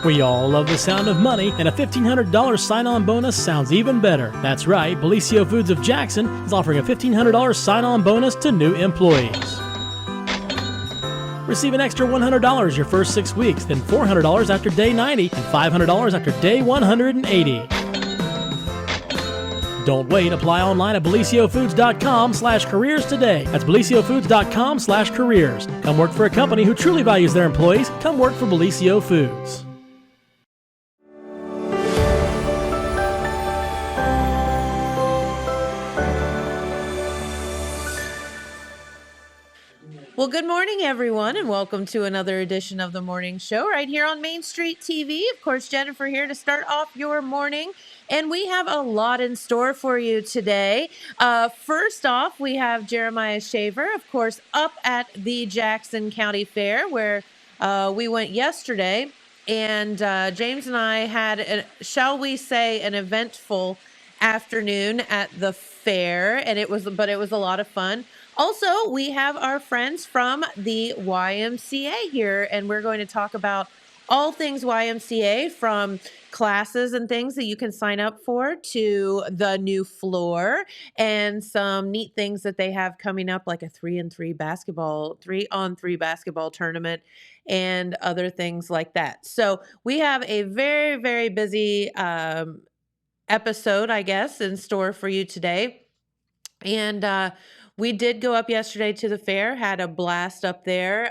We all love the sound of money, and a $1,500 sign-on bonus sounds even better. That's right, Belicio Foods of Jackson is offering a $1,500 sign-on bonus to new employees. Receive an extra $100 your first 6 weeks, then $400 after day 90, and $500 after day 180. Don't wait. Apply online at beliciofoods.com/careers today. That's beliciofoods.com/careers. Come work for a company who truly values their employees. Come work for Belicio Foods. Well, good morning, everyone, and welcome to another edition of the morning show right here on Main Street TV. Of course, Jennifer here to start off your morning, and we have a lot in store for you today. First off, we have Jeremiah Shaver, of course, up at the Jackson County Fair, where we went yesterday, and James and I had, shall we say, an eventful afternoon at the fair, and it was a lot of fun. Also, we have our friends from the YMCA here, and we're going to talk about all things YMCA, from classes and things that you can sign up for to the new floor and some neat things that they have coming up, like a 3-on-3 basketball tournament and other things like that. So we have a very, very busy episode, I guess, in store for you today. And we did go up yesterday to the fair, had a blast up there.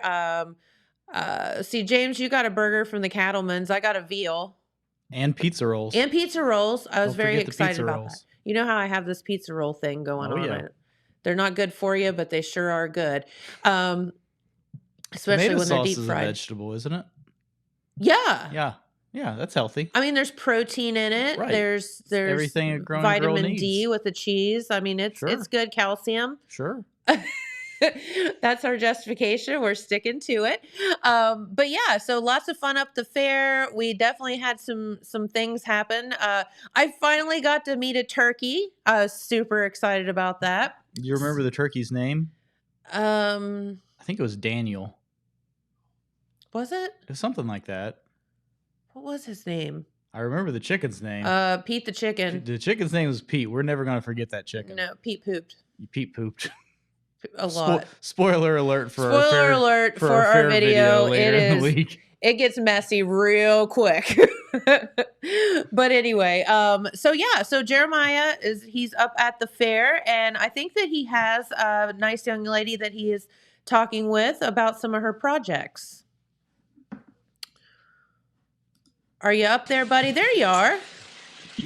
See, James, you got a burger from the Cattleman's. I got a veal. And pizza rolls. I was Don't very forget the excited pizza about rolls. that. You know how I have this pizza roll thing going on. Yeah. They're not good for you, but they sure are good. Especially Tomato when they're sauce deep is fried. a vegetable, isn't it? Yeah. Yeah, that's healthy. I mean, there's protein in it. Right. There's everything a growing girl vitamin needs. D with the cheese. I mean, it's good calcium. Sure. That's our justification. We're sticking to it. But yeah, so lots of fun up the fair. We definitely had some things happen. I finally got to meet a turkey. I was super excited about that. You remember the turkey's name? I think it was Daniel. Was it? It was something like that. What was his name? I remember the chicken's name. Pete the chicken. The chicken's name was Pete. We're never going to forget that chicken. No, Pete pooped. Pete pooped. A lot. Spoiler alert for our video. Later in the week. It gets messy real quick. But anyway, so Jeremiah he's up at the fair, and I think that he has a nice young lady that he is talking with about some of her projects. Are you up there, buddy? There you are.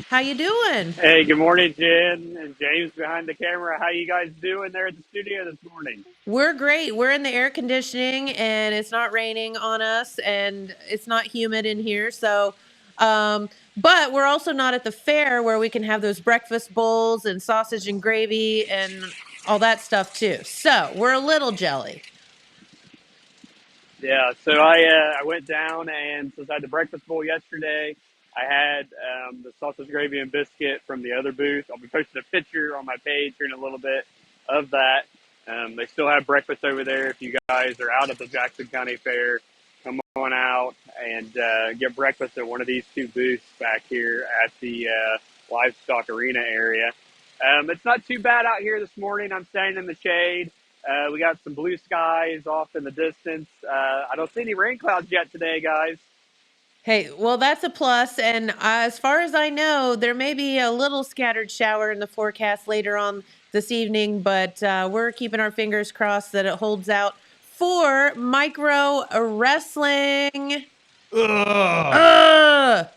How you doing? Hey, good morning, Jen and James behind the camera. How you guys doing there at the studio this morning? We're great. We're in the air conditioning, and it's not raining on us, and it's not humid in here. So, but we're also not at the fair where we can have those breakfast bowls and sausage and gravy and all that stuff too. So we're a little jelly. Yeah, so I went down, and since I had the breakfast bowl yesterday, I had the sausage, gravy, and biscuit from the other booth. I'll be posting a picture on my page here in a little bit of that. They still have breakfast over there. If you guys are out at the Jackson County Fair, come on out and get breakfast at one of these two booths back here at the livestock arena area. It's not too bad out here this morning. I'm standing in the shade. We got some blue skies off in the distance. I don't see any rain clouds yet today, guys. Hey, well, that's a plus. And as far as I know, there may be a little scattered shower in the forecast later on this evening, but we're keeping our fingers crossed that it holds out for micro wrestling. Yeah.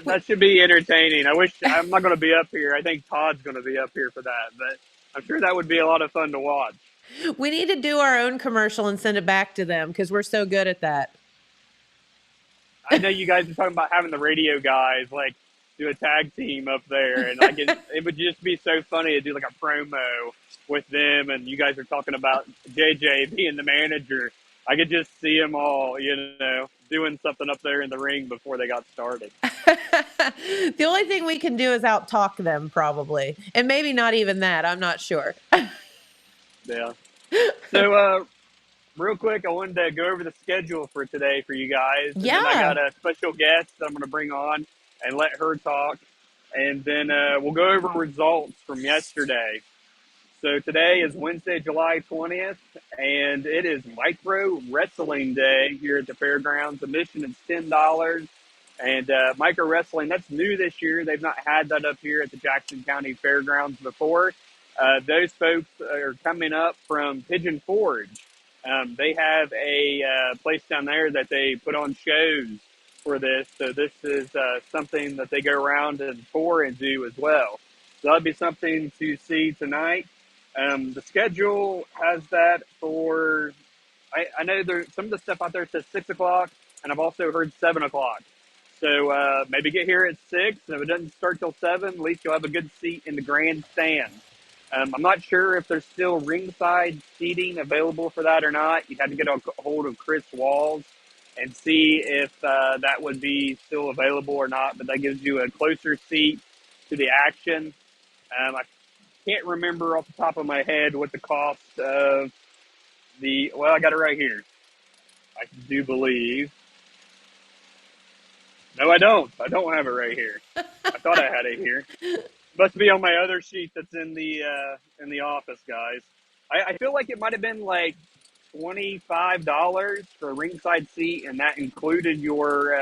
That should be entertaining. I'm not going to be up here. I think Todd's going to be up here for that, but I'm sure that would be a lot of fun to watch. We need to do our own commercial and send it back to them because we're so good at that. I know you guys are talking about having the radio guys like do a tag team up there, and like it would just be so funny to do like a promo with them, and you guys are talking about JJ being the manager. I could just see them all, doing something up there in the ring before they got started. The only thing we can do is out-talk them probably, and maybe not even that. I'm not sure. Yeah. So real quick, I wanted to go over the schedule for today for you guys. And then I Yeah. got a special guest that I'm going to bring on and let her talk. And then we'll go over results from yesterday. So today is Wednesday, July 20th, and it is Micro Wrestling Day here at the fairgrounds. Admission is $10. And Micro Wrestling, that's new this year. They've not had that up here at the Jackson County Fairgrounds before. Those folks are coming up from Pigeon Forge. They have a place down there that they put on shows for this. So this is something that they go around and for and do as well. So that'll be something to see tonight. The schedule has that for, I know there's some of the stuff out there says 6 o'clock, and I've also heard 7 o'clock. So maybe get here at 6, and if it doesn't start till 7, at least you'll have a good seat in the grandstand. I'm not sure if there's still ringside seating available for that or not. You'd have to get a hold of Chris Walls and see if that would be still available or not, but that gives you a closer seat to the action. I can't remember off the top of my head what the cost of well, I got it right here. I do believe. No, I don't. I don't have it right here. I thought I had it here. Must be on my other sheet that's in the office, guys. I feel like it might have been like $25 for a ringside seat, and that included your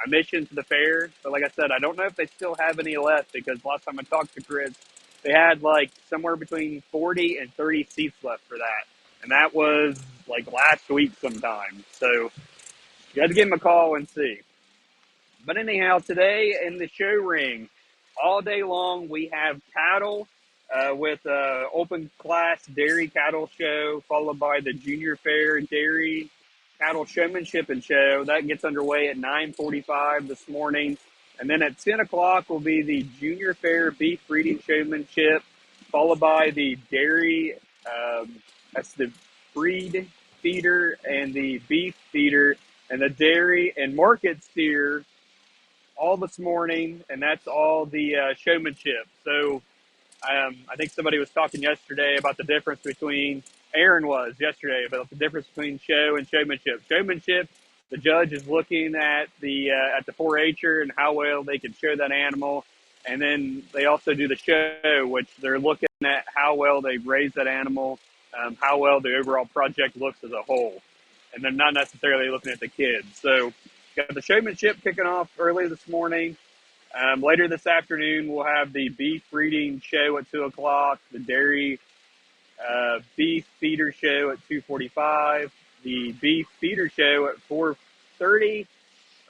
admission to the fair. But like I said, I don't know if they still have any left because last time I talked to Chris, they had like somewhere between 40 and 30 seats left for that. And that was like last week sometime. So you had to give him a call and see. But anyhow, today in the show ring, all day long, we have cattle with open class dairy cattle show, followed by the Junior Fair Dairy Cattle Showmanship and Show. That gets underway at 9:45 this morning. And then at 10 o'clock will be the Junior Fair Beef Breeding Showmanship, followed by the dairy, that's the breed feeder and the beef feeder, and the dairy and market steer all this morning, and that's all the showmanship. So I think somebody was talking yesterday about the difference between, Aaron was yesterday, about the difference between show and showmanship. Showmanship, the judge is looking at the 4-H'er and how well they can show that animal. And then they also do the show, which they're looking at how well they raise that animal, how well the overall project looks as a whole. And they're not necessarily looking at the kids. So got the showmanship kicking off early this morning. Later this afternoon, we'll have the beef breeding show at 2 o'clock, the dairy beef feeder show at 2:45, the beef feeder show at 4:30.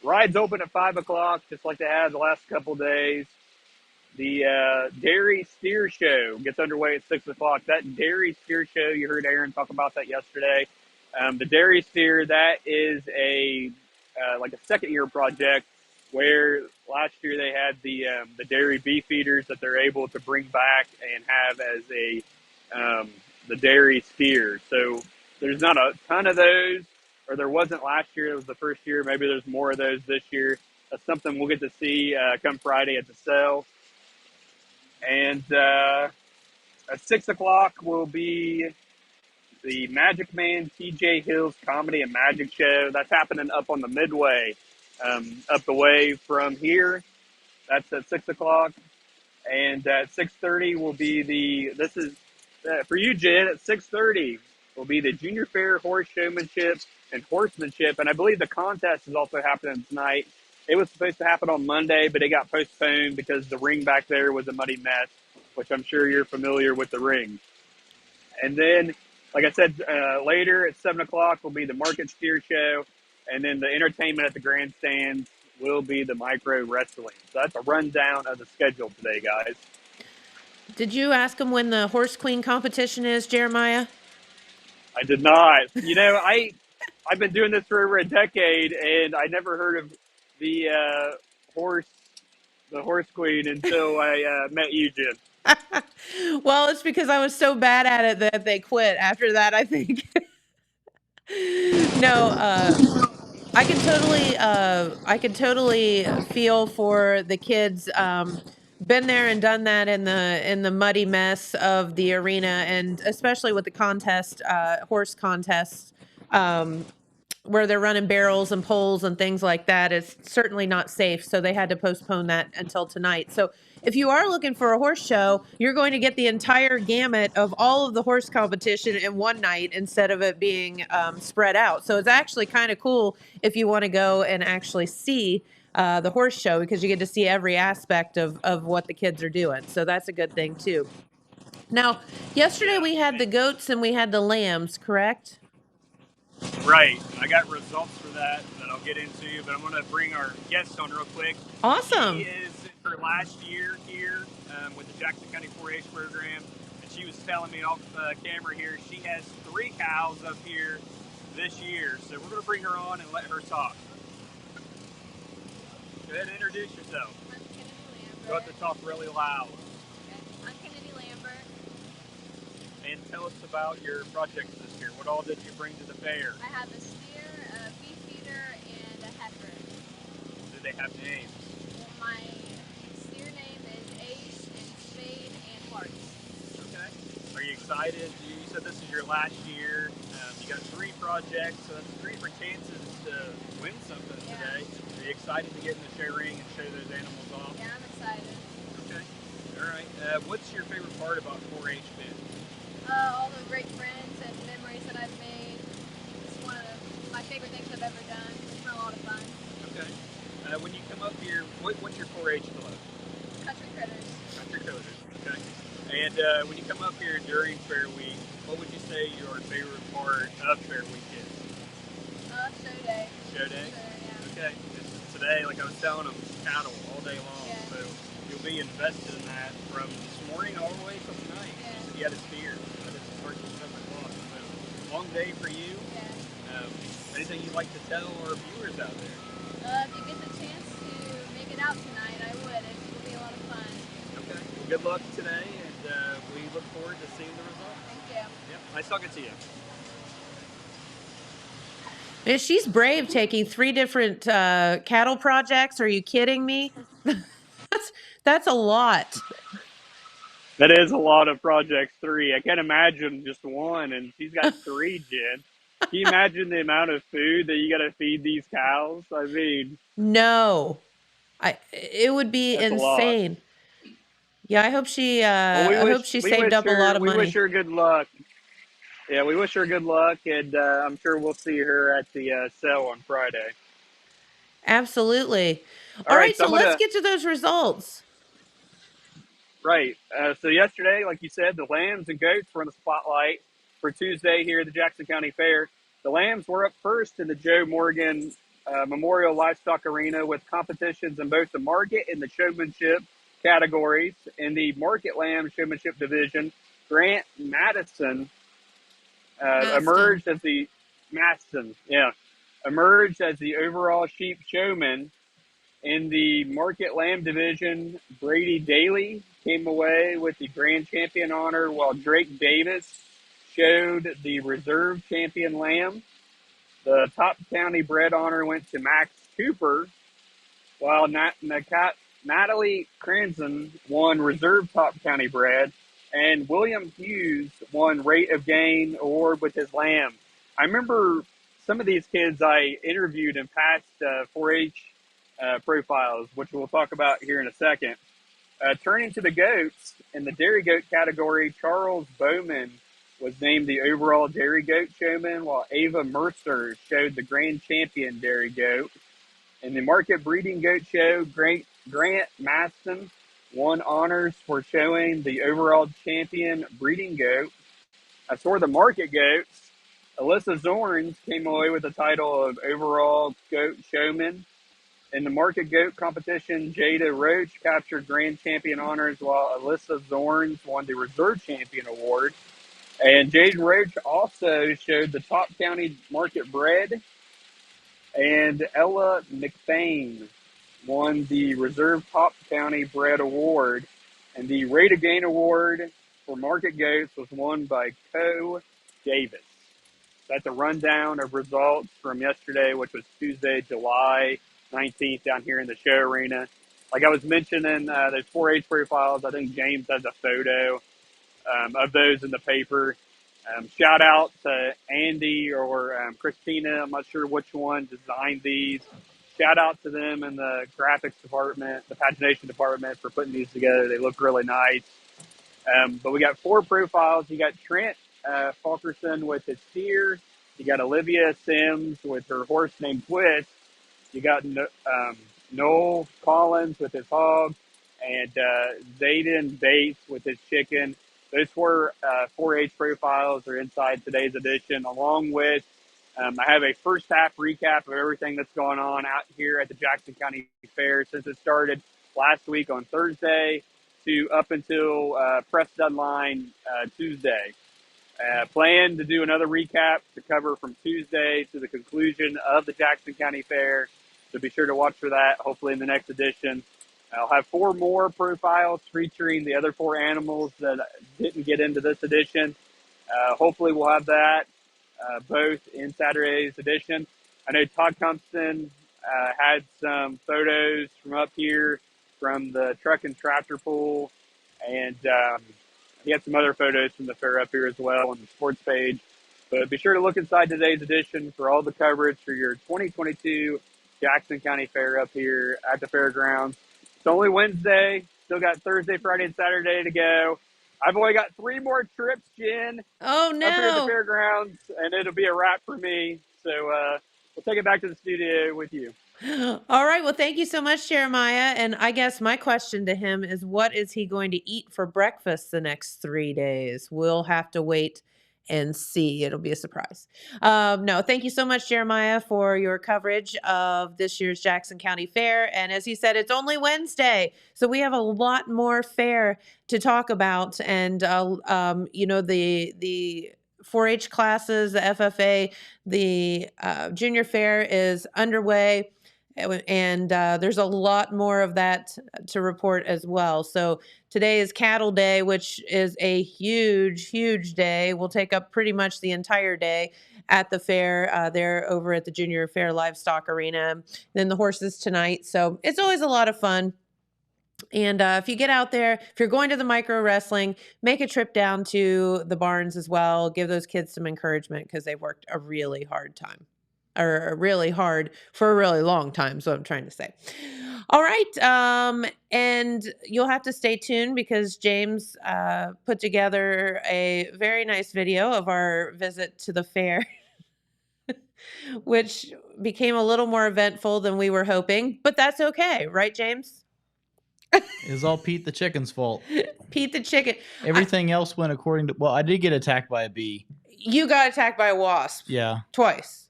Rides open at 5 o'clock, just like they had the last couple days. The dairy steer show gets underway at 6 o'clock. That dairy steer show, you heard Aaron talk about that yesterday. The dairy steer, that is a like a second year project where last year they had the dairy beef feeders that they're able to bring back and have as a the dairy steer. So there's not a ton of those, or there wasn't last year. It was the first year. Maybe there's more of those this year. That's something we'll get to see come Friday at the sale. And at 6 o'clock will be the Magic Man TJ Hill's Comedy and Magic Show. That's happening up on the Midway, up the way from here. That's at 6 o'clock. And at 6:30 will be this is for you, Jen, at 6:30 will be the Junior Fair Horse Showmanship and Horsemanship. And I believe the contest is also happening tonight. It was supposed to happen on Monday, but it got postponed because the ring back there was a muddy mess, which I'm sure you're familiar with the ring. And then, like I said, later at 7 o'clock will be the Market Steer Show. And then the entertainment at the grandstands will be the Micro Wrestling. So that's a rundown of the schedule today, guys. Did you ask him when the Horse Queen competition is, Jeremiah? I did not. You know, I've been doing this for over a decade, and I never heard of the horse queen until I met you, Jen. Well, it's because I was so bad at it that they quit after that, I think. No, I can totally feel for the kids. Been there and done that in the muddy mess of the arena, and especially with the contest, horse contests where they're running barrels and poles and things like that is certainly not safe. So they had to postpone that until tonight. So if you are looking for a horse show, you're going to get the entire gamut of all of the horse competition in one night instead of it being spread out. So it's actually kind of cool if you want to go and actually see the horse show, because you get to see every aspect of what the kids are doing. So that's a good thing too. Now, yesterday we had the goats and we had the lambs, correct? Right. I got results for that I'll get into, but I'm going to bring our guest on real quick. Awesome. She is in her last year here with the Jackson County 4-H program, and she was telling me off camera here she has 3 cows up here this year. So we're going to bring her on and let her talk. Go ahead and introduce yourself. I'm Kennedy Lambert. Go have to talk really loud. Okay. I'm Kennedy Lambert. And tell us about your projects this year. What all did you bring to the fair? I have a steer, a beef feeder, and a heifer. Do they have names? Well, my steer name is Ace and Spade and Hearts. Okay. Are you excited? You said this is your last year. You got 3 projects, so that's 3 different chances to win something today. Are you excited to get in the show ring and show those animals off? Yeah, I'm excited. Okay. All right. What's your favorite part about 4-H been? All the great friends and memories that I've made. It's one of my favorite things I've ever done. It's been a lot of fun. Okay. When you come up here, what's your 4-H club? Country critters. Country Coders. Okay. And when you come up here during Fair Week, what would you say your favorite part of Fair Week is? Show day. Show day? Yeah. Okay. Today, like I was telling them, it's cattle all day long. Yeah. So you'll be invested in that from this morning all the way till tonight. Yeah. You had a steer. That is working 7 o'clock. So long day for you. Yeah. Anything you'd like to tell our viewers out there? If you get the chance to make it out tonight, I would. It will be a lot of fun. Okay. Well, good luck today, and we look forward to seeing the results. Thank you. Yep. Nice talking to you. Man, she's brave, taking 3 different cattle projects. Are you kidding me? that's a lot. That is a lot of projects, 3. I can't imagine just one, and she's got 3, Jen. Can you imagine the amount of food that you got to feed these cows? I mean, No, it would be that's insane. Yeah, I hope she well, I hope she saved up a lot of money. We wish her good luck. Yeah, we wish her good luck, and I'm sure we'll see her at the sale on Friday. Absolutely. All right, so let's get to those results. Right. So yesterday, like you said, the lambs and goats were in the spotlight for Tuesday here at the Jackson County Fair. The lambs were up first in the Joe Morgan Memorial Livestock Arena with competitions in both the market and the showmanship categories. In the market lamb showmanship division, Grant Madison emerged as the overall sheep showman. In the market lamb division, Brady Daly came away with the grand champion honor, while Drake Davis showed the reserve champion lamb. The top county bred honor went to Max Cooper, while Natalie Cranston won reserve top county bred, and William Hughes won rate of gain award with his lamb. I remember some of these kids I interviewed in past 4-H profiles, which we'll talk about here in a second. Turning to the goats, in the dairy goat category, Charles Bowman was named the overall dairy goat showman, while Ava Mercer showed the grand champion dairy goat. In the market breeding goat show, Grant Maston won honors for showing the overall champion breeding goat. As for the market goats, Alyssa Zorns came away with the title of overall goat showman. In the market goat competition, Jada Roach captured grand champion honors, while Alyssa Zorns won the reserve champion award. And Jada Roach also showed the top county market bred, and Ella McBain won the reserve top county bred award. And the rate of gain award for market goats was won by Co Davis. That's a rundown of results from yesterday, which was Tuesday, July 19th, down here in the show arena. Like I was mentioning, those 4-H profiles, I think James has a photo of those in the paper. Shout out to Andy or Christina. I'm not sure which one designed these. Shout out to them in the graphics department, the pagination department for putting these together. They look really nice. But we got 4 profiles. You got Trent Fulkerson with his steer. You got Olivia Sims with her horse named Twist. You got Noel Collins with his hog, and Zayden Bates with his chicken. Those 4 4-H profiles are inside today's edition, along with I have a first half recap of everything that's going on out here at the Jackson County Fair since it started last week on Thursday to up until press deadline Tuesday. Plan to do another recap to cover from Tuesday to the conclusion of the Jackson County Fair. So be sure to watch for that, hopefully in the next edition. I'll have 4 more profiles featuring the other 4 animals that didn't get into this edition. Hopefully we'll have that both in Saturday's edition. I know Todd Compson had some photos from up here from the truck and tractor pool, and he had some other photos from the fair up here as well on the sports page. But be sure to look inside today's edition for all the coverage for your 2022 Jackson County Fair up here at the fairgrounds. It's only Wednesday. Still got Thursday, Friday, and Saturday to go. I've only got 3 more trips, Jen, Oh, up here at the no. fairgrounds, and it'll be a wrap for me. So we'll take it back to the studio with you. All right. Well, thank you so much, Jeremiah. And I guess my question to him is, what is he going to eat for breakfast the next 3 days? We'll have to wait and see. It'll be a surprise. No, thank you so much, Jeremiah, for your coverage of this year's Jackson County Fair. And as he said, it's only Wednesday, so we have a lot more fair to talk about. And the 4-H classes, the FFA, the junior fair is underway. And there's a lot more of that to report as well. So today is Cattle Day, which is a huge, huge day. We'll take up pretty much the entire day at the fair there over at the Junior Fair Livestock Arena. Then the horses tonight. So it's always a lot of fun. And if you get out there, if you're going to the micro wrestling, make a trip down to the barns as well. Give those kids some encouragement because they've worked a really hard time. Or really hard for a really long time, is what I'm trying to say. All right. And you'll have to stay tuned because James put together a very nice video of our visit to the fair, which became a little more eventful than we were hoping, but that's okay. Right, James? It was all Pete the chicken's fault. Pete the chicken. Everything else went according to. Well, I did get attacked by a bee. You got attacked by a wasp. Yeah. Twice.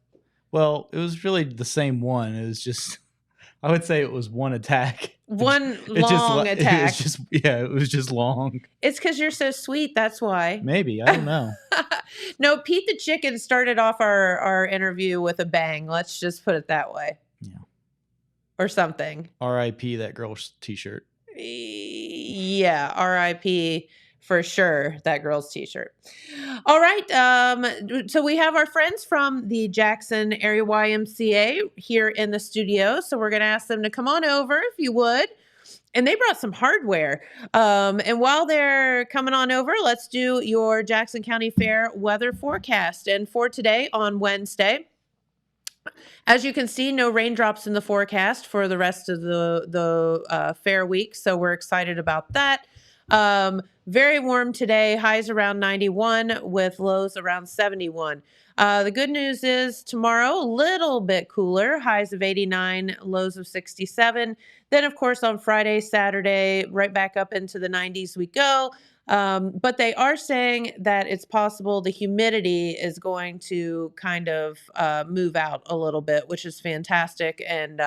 Well, it was really the same one. It was just, I would say it was one attack. One long attack. It was just long. It's because you're so sweet. That's why. Maybe. I don't know. No, Pete the chicken started off our interview with a bang. Let's just put it that way. Yeah. Or something. R.I.P. that girl's t-shirt. Yeah, R.I.P. for sure, that girl's t-shirt. All right. So we have our friends from the Jackson Area YMCA here in the studio. So we're going to ask them to come on over if you would. And they brought some hardware. And while they're coming on over, let's do your Jackson County Fair weather forecast. And for today on Wednesday, as you can see, no raindrops in the forecast for the rest of the fair week. So we're excited about that. Very warm today, highs around 91 with lows around 71. The good news is tomorrow, a little bit cooler, highs of 89, lows of 67. Then, of course, on Friday, Saturday, right back up into the 90s we go. But they are saying that it's possible the humidity is going to kind of move out a little bit, which is fantastic. And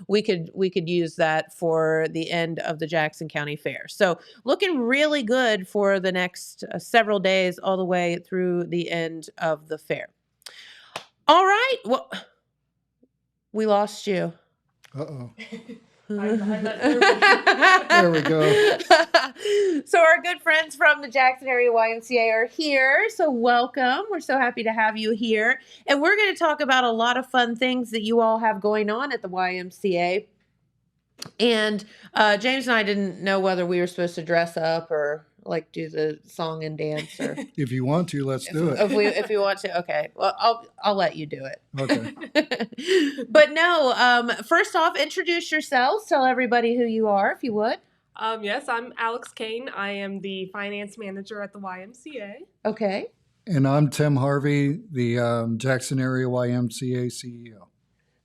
we could use that for the end of the Jackson County Fair. So looking really good for the next several days all the way through the end of the fair. All right. Well, we lost you. Uh-oh. There we go. So our good friends from the Jackson Area YMCA are here. So welcome. We're so happy to have you here. And we're going to talk about a lot of fun things that you all have going on at the YMCA. And James and I didn't know whether we were supposed to dress up or like do the song and dance, or If you want to, let's do it. if we want to? Okay, well, I'll let you do it. Okay. But no, first off, introduce yourselves. Tell everybody who you are, if you would. Yes, I'm Alex Kane. I am the finance manager at the YMCA. Okay. And I'm Tim Harvey, the Jackson area YMCA CEO.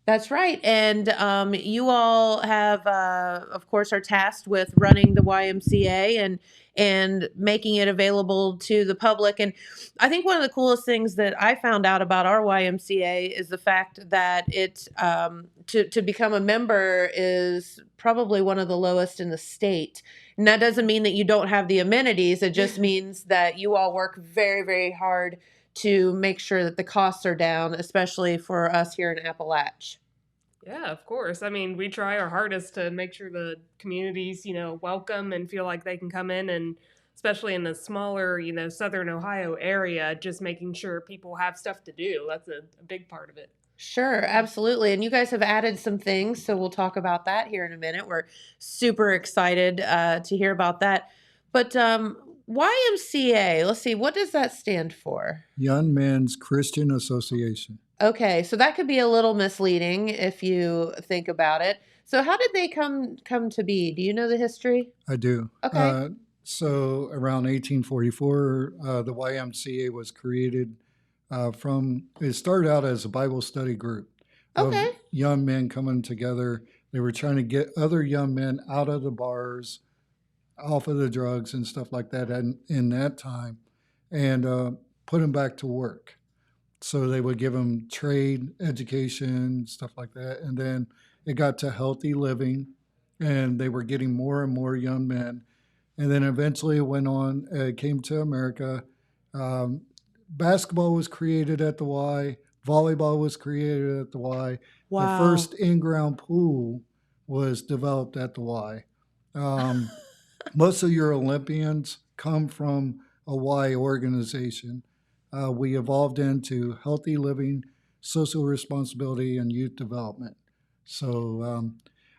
That's right. And you all have, of course, are tasked with running the YMCA and making it available to the public. And I think one of the coolest things that I found out about our YMCA is the fact that it to become a member is probably one of the lowest in the state. And that doesn't mean that you don't have the amenities. It just means that you all work very, very hard to make sure that the costs are down, especially for us here in Appalachia. Yeah, of course. I mean, we try our hardest to make sure the community's, welcome and feel like they can come in, and especially in the smaller, Southern Ohio area, just making sure people have stuff to do. That's a big part of it. Sure, absolutely. And you guys have added some things, so we'll talk about that here in a minute. We're super excited to hear about that. But YMCA, let's see, what does that stand for? Young Men's Christian Association. Okay, so that could be a little misleading if you think about it. So how did they come to be? Do you know the history? I do. Okay. So around 1844, the YMCA was created it started out as a Bible study group of Okay. young men coming together. They were trying to get other young men out of the bars, off of the drugs and stuff like that in that time, and put them back to work. So they would give them trade, education, stuff like that. And then it got to healthy living, and they were getting more and more young men. And then eventually it went on, it came to America. Basketball was created at the Y. Volleyball was created at the Y. Wow. The first in-ground pool was developed at the Y. Most of your Olympians come from a Y organization. We evolved into healthy living, social responsibility, and youth development. So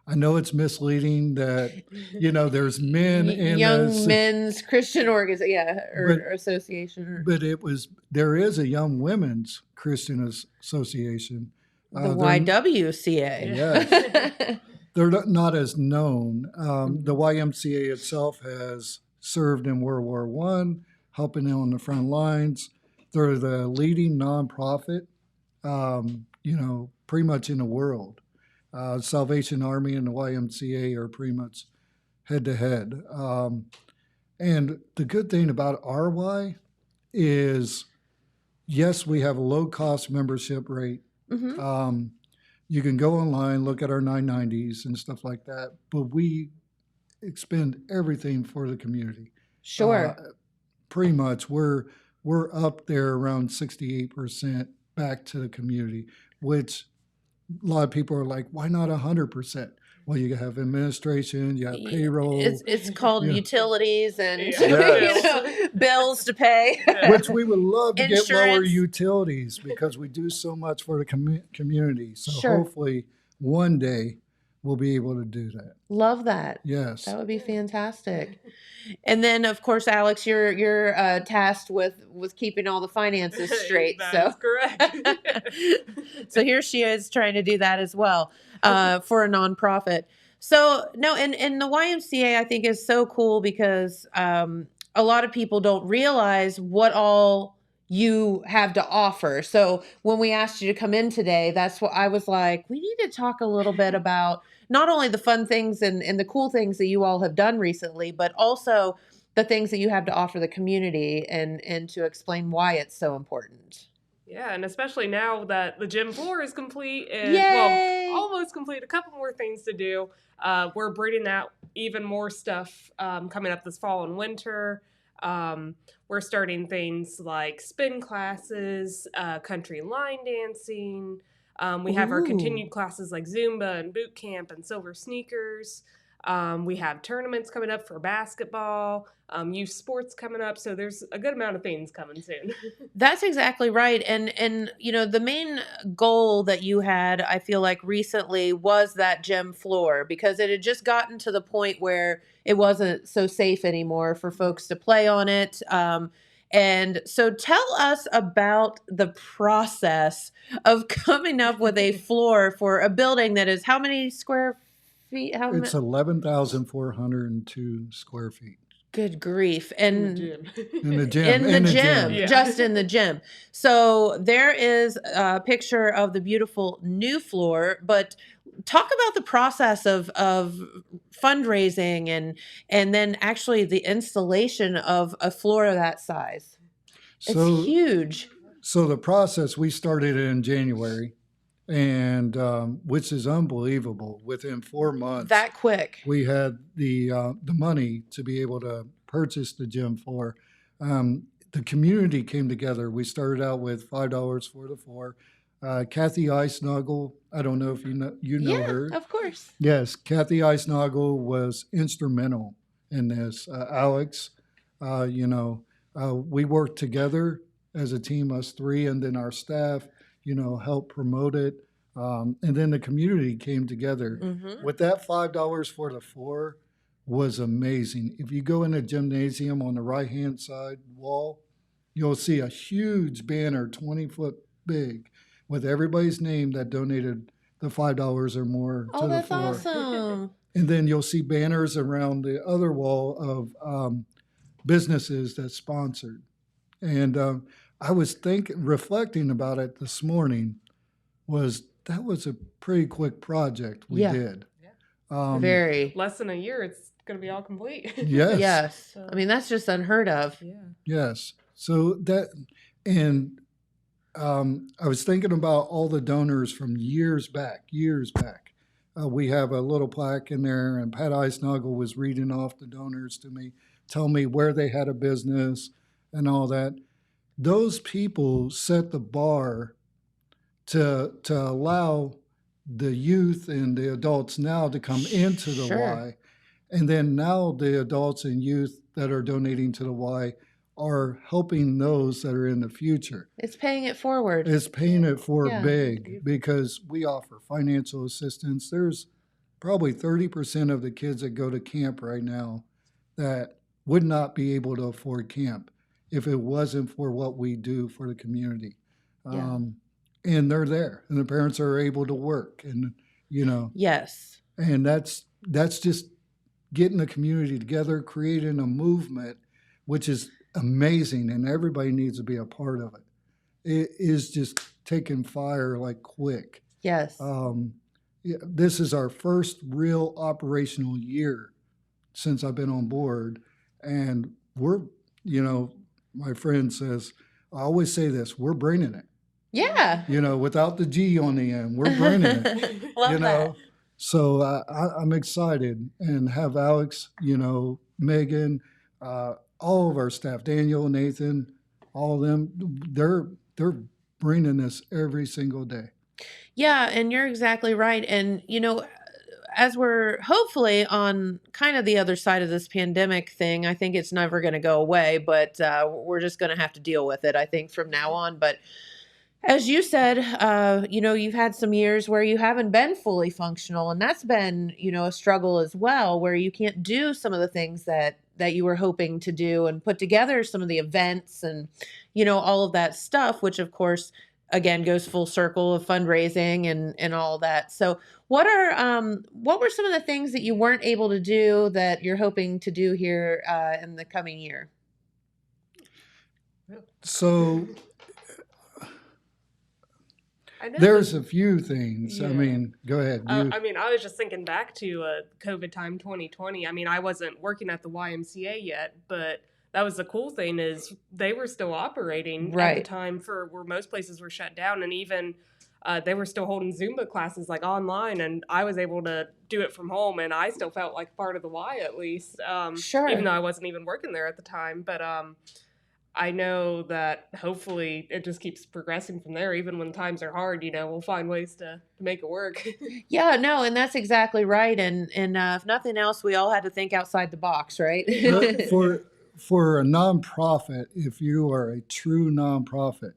I know it's misleading that, there's men in Young Men's Christian Association. But there is a Young Women's Christian Association. The YWCA. Yes. They're not as known. The YMCA itself has served in World War I, helping on the front lines. They're the leading nonprofit, pretty much in the world. Salvation Army and the YMCA are pretty much head to head. And the good thing about RY is, yes, we have a low cost membership rate. Mm-hmm. You can go online, look at our 990s and stuff like that, but we expend everything for the community. Sure. Pretty much, we're up there around 68% back to the community, which a lot of people are like, why not 100%? Well, you have administration, you have payroll. It's called utilities and Yes. bills to pay. Which we would love to get lower Insurance. utilities because we do so much for the community. So Sure. hopefully one day we'll be able to do that. Love that. Yes. That would be fantastic. And then, of course, Alex, you're tasked with keeping all the finances straight. That is correct. So here she is trying to do that as well for a nonprofit. So no, and the YMCA I think is so cool because a lot of people don't realize what all you have to offer. So when we asked you to come in today, that's what I was like, we need to talk a little bit about not only the fun things and the cool things that you all have done recently, but also the things that you have to offer the community and to explain why it's so important. Yeah, and especially now that the gym floor is complete and Yay! almost complete, a couple more things to do. We're breeding out even more stuff coming up this fall and winter. We're starting things like spin classes, country line dancing. We have our Ooh. continued classes like Zumba and boot camp and silver sneakers. We have tournaments coming up for basketball, youth sports coming up. So there's a good amount of things coming soon. That's exactly right. And the main goal that you had, I feel like recently, was that gym floor, because it had just gotten to the point where it wasn't so safe anymore for folks to play on it. And so tell us about the process of coming up with a floor for a building that is how many square feet? It's 11,402 square feet. Good grief. In And the gym. in the gym, Yeah. just in the gym. So there is a picture of the beautiful new floor, but talk about the process of fundraising and then actually the installation of a floor of that size. It's huge. So the process, we started in January, and which is unbelievable. Within 4 months, That quick. we had the money to be able to purchase the gym floor. The community came together. We started out with $5 for the floor. Kathy Eisnagel, I don't know if you know Yeah, her. of course. Yes, Kathy Eisnagel was instrumental in this. Alex, we worked together as a team, us three, and then our staff, helped promote it. And then the community came together. Mm-hmm. With that $5 for the floor was amazing. If you go in the gymnasium on the right-hand side wall, you'll see a huge banner, 20-foot big, with everybody's name that donated the $5 or more Oh, to the that's floor. awesome. And then you'll see banners around the other wall of businesses that sponsored. And I was reflecting about it this morning, that was a pretty quick project we Yeah. did. Very. Less than a year, it's going to be all complete. Yes. Yes. So- I mean, that's just unheard of. Yeah. Yes. So and I was thinking about all the donors from years back. We have a little plaque in there, and Pat Eisnagel was reading off the donors to me, tell me where they had a business and all that. Those people set the bar to allow the youth and the adults now to come into the Sure. Y. And then now the adults and youth that are donating to the Y are helping those that are in the future. It's paying it forward. It's paying it for Yeah. big, because we offer financial assistance. There's probably 30% of the kids that go to camp right now that would not be able to afford camp if it wasn't for what we do for the community. Yeah. And they're there, and the parents are able to work, and Yes. and that's just getting the community together, creating a movement, which is amazing, and everybody needs to be a part of it. It is just taking fire like quick. Yes. This is our first real operational year since I've been on board, and we're, my friend says, I always say this, we're bringing it. Yeah. Without the G on the end, we're bringing it. Love that. So I'm excited, and have Alex, Megan, all of our staff, Daniel, Nathan, all of them, they're bringing this every single day. Yeah, and you're exactly right. And, as we're hopefully on kind of the other side of this pandemic thing, I think it's never going to go away, but we're just going to have to deal with it, I think, from now on. But as you said, you've had some years where you haven't been fully functional, and that's been, a struggle as well, where you can't do some of the things that you were hoping to do and put together some of the events and, all of that stuff, which of course, again, goes full circle of fundraising and all that. So what were some of the things that you weren't able to do that you're hoping to do here in the coming year? So I know there's a few things. Yeah. I mean, go ahead. I was just thinking back to COVID time 2020. I mean, I wasn't working at the YMCA yet, but that was the cool thing is they were still operating at Right. the time for where most places were shut down, and even they were still holding Zumba classes like online, and I was able to do it from home, and I still felt like part of the Y at least. Sure. Even though I wasn't even working there at the time, but I know that hopefully it just keeps progressing from there. Even when times are hard, we'll find ways to make it work. Yeah, no, and that's exactly right. And if nothing else, we all had to think outside the box, right? For a nonprofit, if you are a true nonprofit,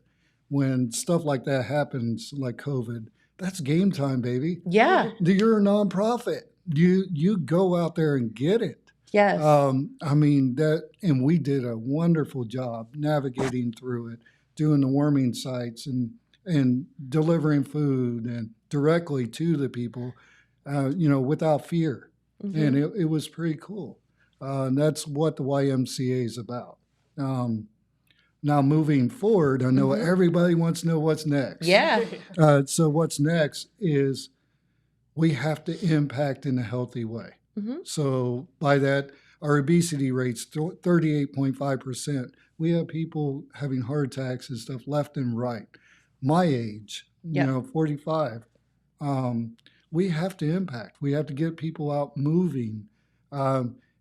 when stuff like that happens, like COVID, that's game time, baby. Yeah. You're a nonprofit. You go out there and get it. Yes. I mean and we did a wonderful job navigating through it, doing the warming sites and delivering food and directly to the people, without fear. Mm-hmm. And it was pretty cool. And that's what the YMCA is about. Now, moving forward, I know everybody wants to know what's next. Yeah. So what's next is we have to impact in a healthy way. Mm-hmm. So by that, our obesity rate's 38.5%. We have people having heart attacks and stuff left and right. My age, 45. We have to impact. We have to get people out moving.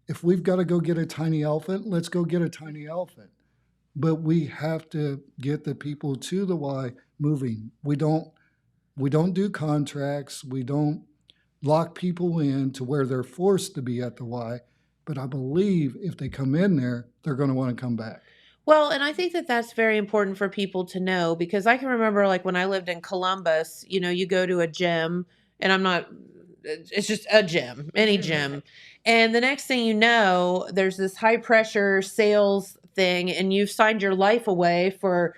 If we've got to go get a tiny elephant, let's go get a tiny elephant. But we have to get the people to the Y moving. We don't do contracts. We don't lock people in to where they're forced to be at the Y. But I believe if they come in there, they're going to want to come back. Well, and I think that that's very important for people to know, because I can remember, like, when I lived in Columbus, you go to a gym, and it's just a gym, any gym. And the next thing you know, there's this high pressure sales thing, and you've signed your life away for,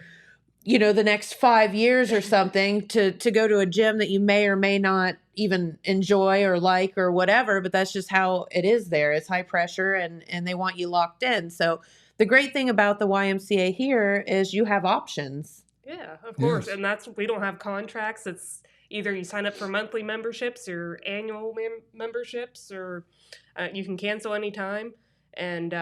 the next 5 years or something to go to a gym that you may or may not even enjoy or like or whatever, but that's just how it is there. It's high pressure and they want you locked in. So the great thing about the YMCA here is you have options. Yeah, of course. Yes. And we don't have contracts. It's either you sign up for monthly memberships or annual memberships, or you can cancel anytime. And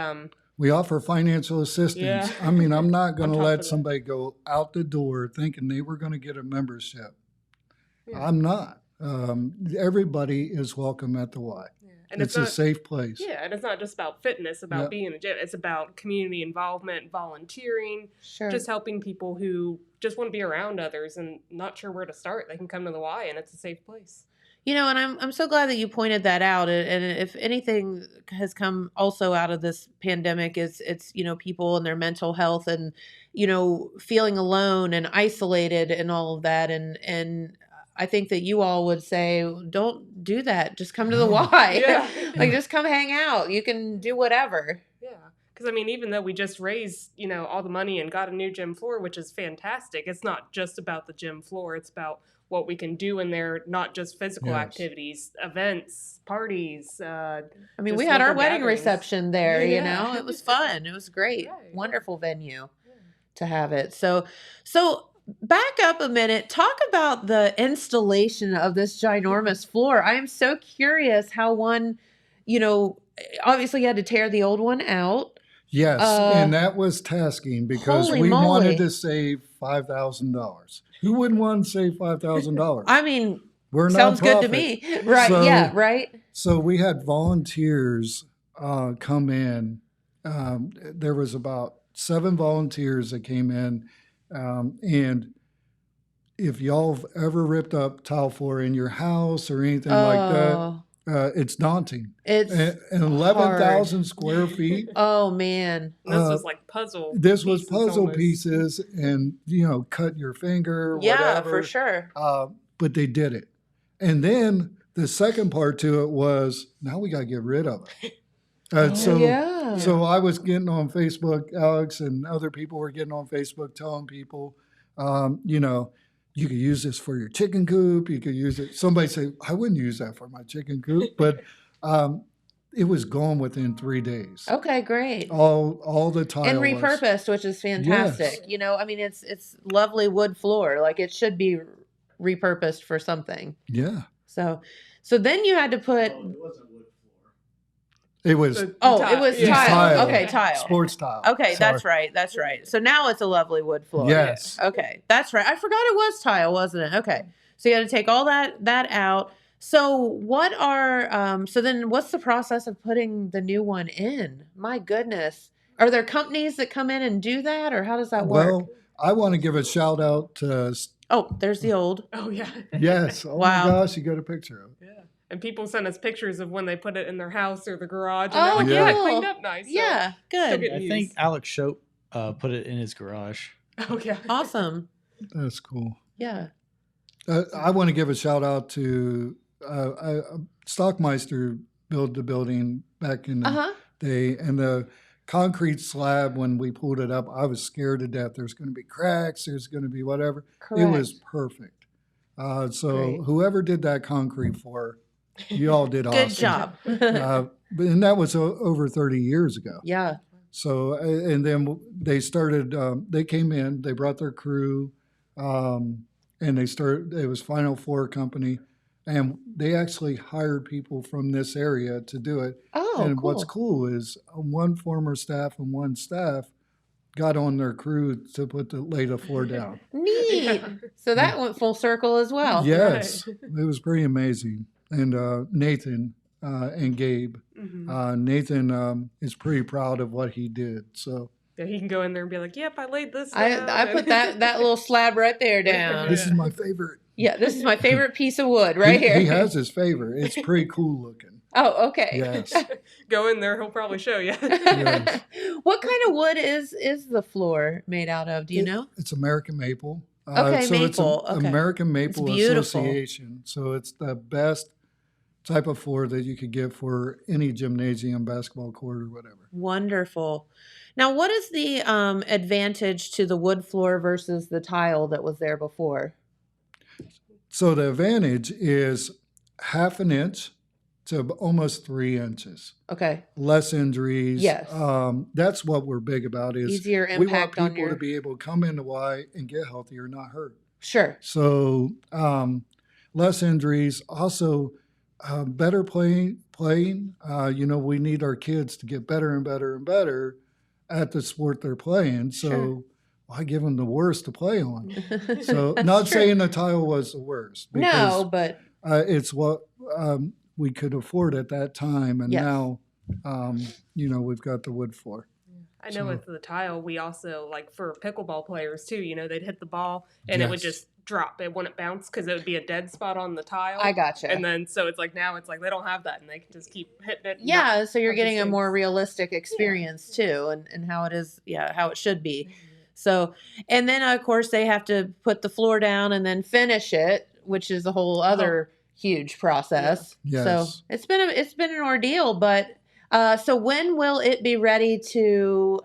we offer financial assistance. Yeah. I mean, I'm not going to On top let of that. somebody go out the door thinking they were going to get a membership. Yeah. I'm not. Everybody is welcome at the Y. Yeah. And It's a safe place. Yeah, and it's not just about fitness, about being in a gym. It's about community involvement, volunteering, Sure. just helping people who just want to be around others and not sure where to start. They can come to the Y, and it's a safe place. And I'm so glad that you pointed that out. And if anything has come also out of this pandemic, it's people and their mental health and feeling alone and isolated and all of that. And I think that you all would say, don't do that. Just come to the Y. Yeah. Like, just come hang out. You can do whatever. Yeah. Because, even though we just raised, all the money and got a new gym floor, which is fantastic, it's not just about the gym floor. It's about what we can do in there, not just physical activities, events, parties. We had our wedding gatherings. reception there, Yeah. It was fun. It was great. Right. Wonderful venue to have it. So back up a minute. Talk about the installation of this ginormous floor. I am so curious how one, obviously you had to tear the old one out. Yes, and that was tasking because holy we moly. wanted to save $5,000. Who wouldn't want to save $5,000? We're sounds good to nonprofit. me. Right. So- Yeah. Right. So we had volunteers come in. There was about 7 volunteers that came in. And if y'all have ever ripped up tile floor in your house or anything like that, it's daunting. It's And 11,000 square feet. Oh man. This was like puzzle. This was pieces puzzle almost. pieces and, cut your finger, Yeah, whatever. for sure. But they did it. And then the second part to it was, now we got to get rid of it. Yeah. So I was getting on Facebook, Alex, and other people were getting on Facebook telling people, you could use this for your chicken coop. You could use it. Somebody say, I wouldn't use that for my chicken coop, but it was gone within 3 days. Okay, great. All the tile And was. repurposed, which is fantastic. Yes. It's lovely wood floor. Like, it should be repurposed for something. Yeah. So then you had to put. It wasn't wood floor. It was It was Yeah. tile. Okay, tile. sports tile. Okay, Sorry. that's right. So now it's a lovely wood floor. Yes. Okay, that's right. I forgot it was tile, wasn't it? Okay, so you had to take all that out. So what's the process of putting the new one in? My goodness. Are there companies that come in and do that, or how does that work? Well, I want to give a shout out to, Oh, there's the old. Oh yeah. yes, oh Wow. my gosh, you got a picture of it. Yeah. And people send us pictures of when they put it in their house or the garage, and Oh, they're like, Yeah. "Yeah, it cool. cleaned up nice." So Yeah, still good. getting I think used. Alex Shope put it in his garage. Oh yeah. Awesome. That's cool. Yeah. I want to give a shout out to Stockmeister built the building back in the Uh-huh. day, and the concrete slab, when we pulled it up, I was scared to death. There's going to be cracks. There's going to be whatever. Correct. It was perfect. So Great. whoever did that concrete for, you all did awesome. Good job. And that was over 30 years ago. Yeah. So, and then they started, they came in, they brought their crew, and they started, it was Final Floor Company, and they actually hired people from this area to do it. Oh, And cool. what's cool is one former staff and one staff got on their crew to lay the floor down. Neat. Yeah. So that went full circle as well. Yes, it was pretty amazing. And Nathan and Gabe, Mhm. Nathan is pretty proud of what he did. So Yeah, he can go in there and be like, "Yep, I laid this down." I put that little slab right there down. this is my favorite. Yeah, this is my favorite piece of wood right here. He has his favorite. It's pretty cool looking. Oh, okay. Yes. Go in there, he'll probably show you. Yes. What kind of wood is the floor made out of? Do you know? It's American maple. Okay, so it's maple. Okay. American Maple beautiful. Association. So it's the best type of floor that you could get for any gymnasium, basketball court, or whatever. Wonderful. Now, what is the advantage to the wood floor versus the tile that was there before? So the advantage is half an inch to almost 3 inches. Okay. Less injuries. Yes. That's what we're big about is Easier we want impact on people your. to be able to come into Y and get healthy or not hurt. Sure. So less injuries, also better playing. We need our kids to get better and better and better at the sport they're playing. So Sure. why give them the worst to play on? So That's not true. saying the tile was the worst. No, but It's what we could afford at that time. And Yes. now, we've got the wood floor. I know So- with the tile, we also, like for pickleball players too, they'd hit the ball and it would Yes. just drop. It wouldn't bounce because it would be a dead spot on the tile. I gotcha. And then, so it's like now it's like they don't have that and they can just keep hitting it. and Yeah, so you're not the getting a same. more realistic experience too, and how it is, how it should be. So, and then of course they have to put the floor down and then finish it, which is a whole other huge process. Yes. So it's been an ordeal, but so when will it be ready to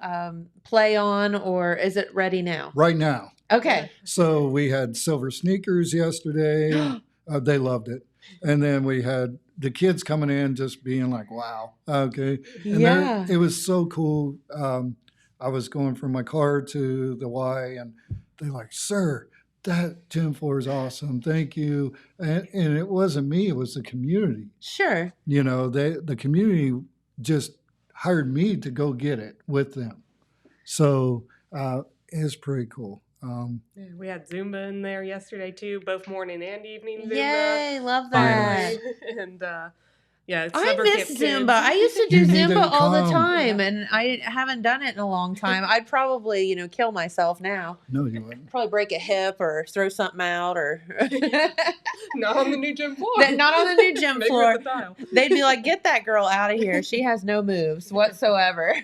play on, or is it ready now? Right now. Okay. So we had silver sneakers yesterday. They loved it. And then we had the kids coming in just being like, wow. Okay. And Yeah. it was so cool. I was going from my car to the Y, and they're like, sir, that gym floor is awesome. Thank you. And it wasn't me, it was the community. Sure. The community just hired me to go get it with them. So it's pretty cool. Yeah, we had Zumba in there yesterday too, both morning and evening Zumba. Yay, love that. And it's I summer miss camp Zumba. kids. I used to do You need to Zumba all the come. time, and I haven't done it in a long time. I'd probably, kill myself now. No, you wouldn't. Probably break a hip or throw something out, or Not on the new gym floor. Not on the new gym Maybe floor. with the tile. They'd be like, "Get that girl out of here. She has no moves whatsoever."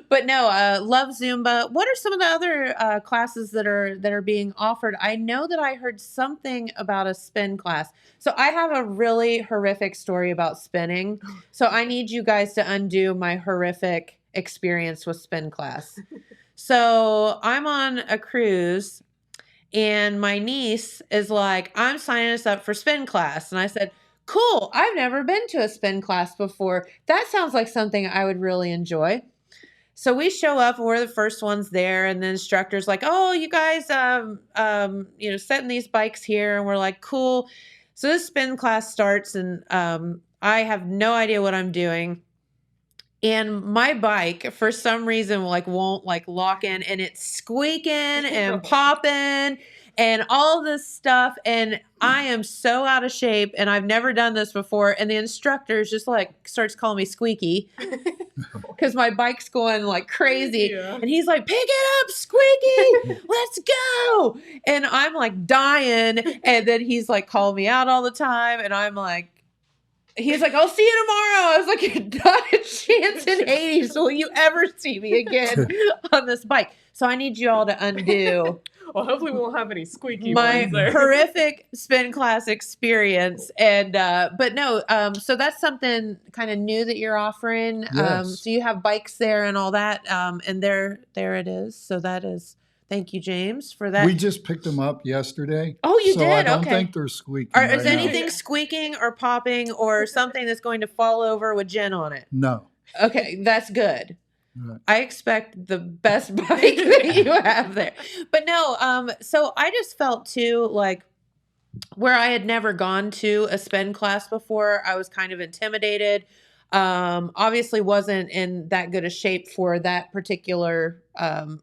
But no, love Zumba. What are some of the other classes that are being offered? I know that I heard something about a spin class. So I have a really horrific story about spinning. So I need you guys to undo my horrific experience with spin class. So I'm on a cruise, and my niece is like, "I'm signing us up for spin class." And I said, "Cool. I've never been to a spin class before. That sounds like something I would really enjoy." So we show up, and we're the first ones there, and the instructor's like, "Oh, you guys, setting these bikes here," and we're like, "Cool." So this spin class starts, and I have no idea what I'm doing. And my bike, for some reason, won't lock in, and it's squeaking and popping. and all this stuff. And I am so out of shape and I've never done this before. And the instructor is just like starts calling me Squeaky because my bike's going like crazy. Yeah. And he's like, pick it up, Squeaky, let's go. And I'm like dying. And then he's like calling me out all the time. And I'm like, he's like, I'll see you tomorrow. I was like, you're not a chance in Hades will you ever see me again on this bike. So I need you all to undo Well, hopefully we won't have any squeaky my ones there. horrific spin class experience. And but no, so that's something kind of new that you're offering. Yes. So you have bikes there and all that. And there it is. So that is, thank you, James, for that. We just picked them up yesterday. Oh, you so did? I don't Okay. think they're squeaking. Is right now. anything squeaking or popping or something that's going to fall over with Jen on it? No. Okay, that's good. Right. I expect the best bike that you have there. But no, so I just felt too like where I had never gone to a spin class before, I was kind of intimidated. Obviously wasn't in that good a shape for that particular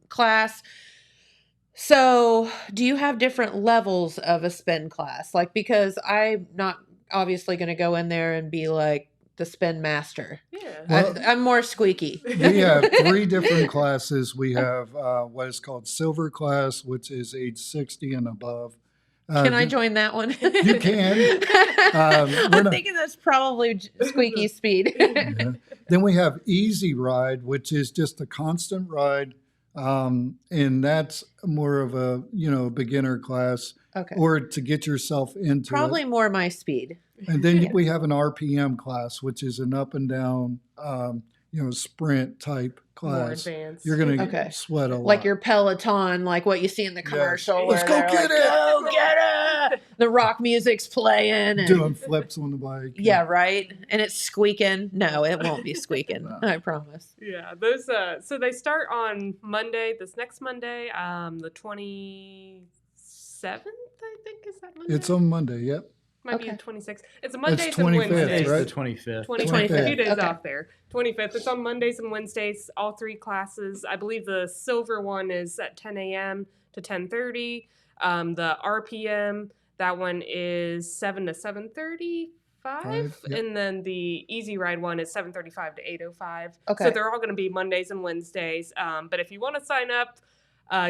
class. So do you have different levels of a spin class? Like, because I'm not obviously going to go in there and be like the spin master. Yeah. Well, I'm more squeaky. We have 3 different classes. We have what is called silver class, which is age 60 and above. Can I join that one? You can. I'm thinking that's probably squeaky speed. Yeah. Then we have easy ride, which is just a constant ride. And that's more of a, beginner class Okay. or to get yourself into Probably it. more my speed. And then we have an RPM class, which is an up and down, sprint type More class. advanced. You're going to Okay. sweat a lot. Like your Peloton, like what you see in the commercial. Let's where go they're get like, it. Go get it. The rock music's playing. And, doing flips on the bike. yeah, right. And it's squeaking. No, it won't be squeaking. No. I promise. Yeah, those. So they start on Monday. This next Monday, the 27th. I think is that Monday. It's on Monday. Yep. Might be Okay. the 26th. It's a Mondays and 25th, Wednesdays. It's right? the 25th. 25th. 2 days Okay. off there. 25th. It's on Mondays and Wednesdays. All 3 classes. I believe the silver one is at 10 a.m. to 10:30. The RPM, that one is 7 to 7:35. Yep. And then the easy ride one is 7:35 to 8:05. Okay. So they're all going to be Mondays and Wednesdays. But if you want to sign up,